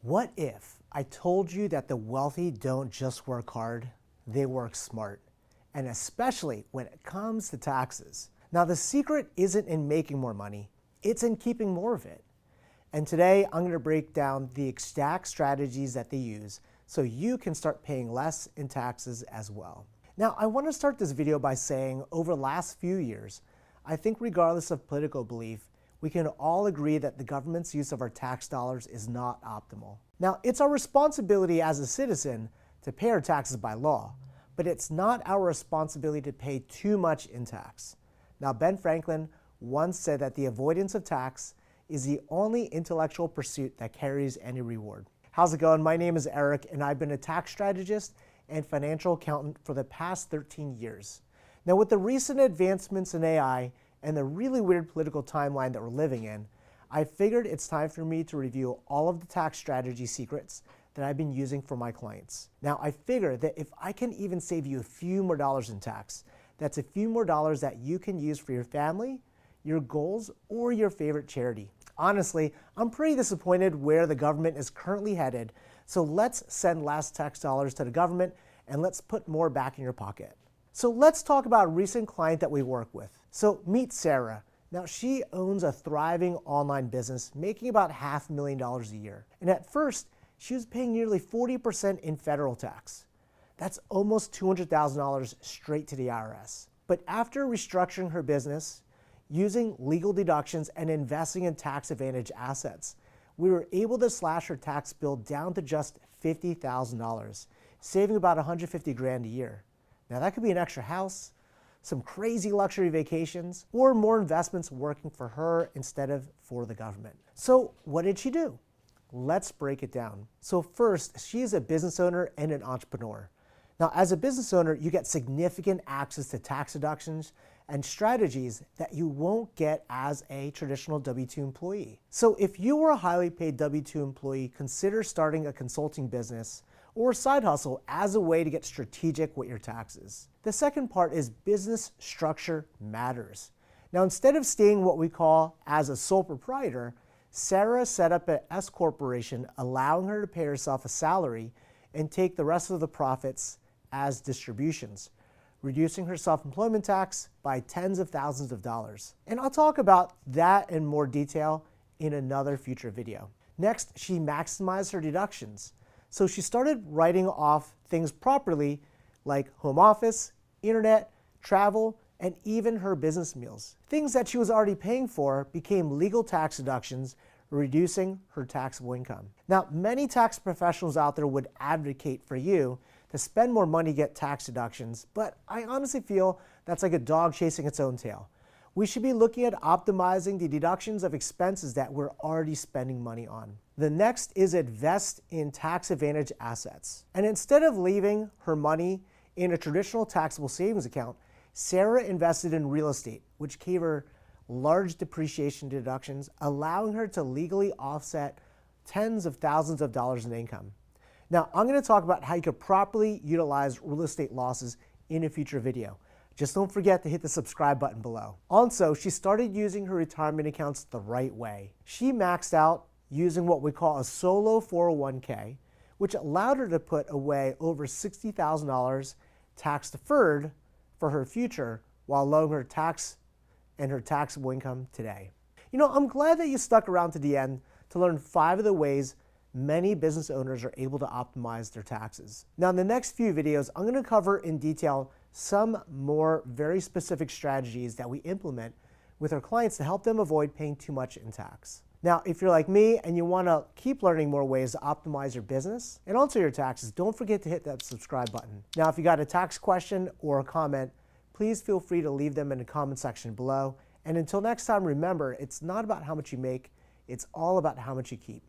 What if I told you that the wealthy don't just work hard, they work smart, and especially when it comes to taxes? Now, the secret isn't in making more money, it's in keeping more of it. And today, I'm going to break down the exact strategies that they use so you can start paying less in taxes as well. Now, I want to start this video by saying over the last few years, I think regardless of political belief, we can all agree that the government's use of our tax dollars is not optimal. Now, it's our responsibility as a citizen to pay our taxes by law, but it's not our responsibility to pay too much in tax. Now, Ben Franklin once said that the avoidance of tax is the only intellectual pursuit that carries any reward. How's it going? My name is Eric, and I've been a tax strategist and financial accountant for the past 13 years. Now, with the recent advancements in AI and the really weird political timeline that we're living in, I figured it's time for me to review all of the tax strategy secrets that I've been using for my clients. Now, I figure that if I can even save you a few more dollars in tax, that's a few more dollars that you can use for your family, your goals, or your favorite charity. Honestly, I'm pretty disappointed where the government is currently headed, so let's send less tax dollars to the government and let's put more back in your pocket. So let's talk about a recent client that we work with. So meet Sarah. Now, she owns a thriving online business making about $500,000 a year. And at first, she was paying nearly 40% in federal tax. That's almost $200,000 straight to the IRS. But after restructuring her business, using legal deductions and investing in tax advantage assets, we were able to slash her tax bill down to just $50,000, saving about $150,000 a year. Now, that could be an extra house, some crazy luxury vacations, or more investments working for her instead of for the government. So what did she do? Let's break it down. So first, she is a business owner and an entrepreneur. Now, as a business owner, you get significant access to tax deductions and strategies that you won't get as a traditional W-2 employee. So if you were a highly paid W-2 employee, consider starting a consulting business or side hustle as a way to get strategic with your taxes. The second part is business structure matters. Now, instead of staying what we call as a sole proprietor, Sarah set up an S corporation, allowing her to pay herself a salary and take the rest of the profits as distributions, reducing her self-employment tax by tens of thousands of dollars. And I'll talk about that in more detail in another future video. Next, she maximized her deductions. So she started writing off things properly like home office, internet, travel, and even her business meals. Things that she was already paying for became legal tax deductions, reducing her taxable income. Now, many tax professionals out there would advocate for you to spend more money to get tax deductions, but I honestly feel that's like a dog chasing its own tail. We should be looking at optimizing the deductions of expenses that we're already spending money on. The next is invest in tax advantage assets. And instead of leaving her money in a traditional taxable savings account, Sarah invested in real estate, which gave her large depreciation deductions, allowing her to legally offset tens of thousands of dollars in income. Now, I'm going to talk about how you could properly utilize real estate losses in a future video. Just don't forget to hit the subscribe button below. Also, she started using her retirement accounts the right way. She maxed out using what we call a solo 401k, which allowed her to put away over $60,000 tax deferred for her future while lowering her tax and her taxable income today. You know, I'm glad that you stuck around to the end to learn 5 of the ways many business owners are able to optimize their taxes. Now, in the next few videos, I'm going to cover in detail some more very specific strategies that we implement with our clients to help them avoid paying too much in tax. Now, if you're like me and you want to keep learning more ways to optimize your business and also your taxes, don't forget to hit that subscribe button. Now, if you got a tax question or a comment, please feel free to leave them in the comment section below. And until next time, remember, it's not about how much you make, it's all about how much you keep.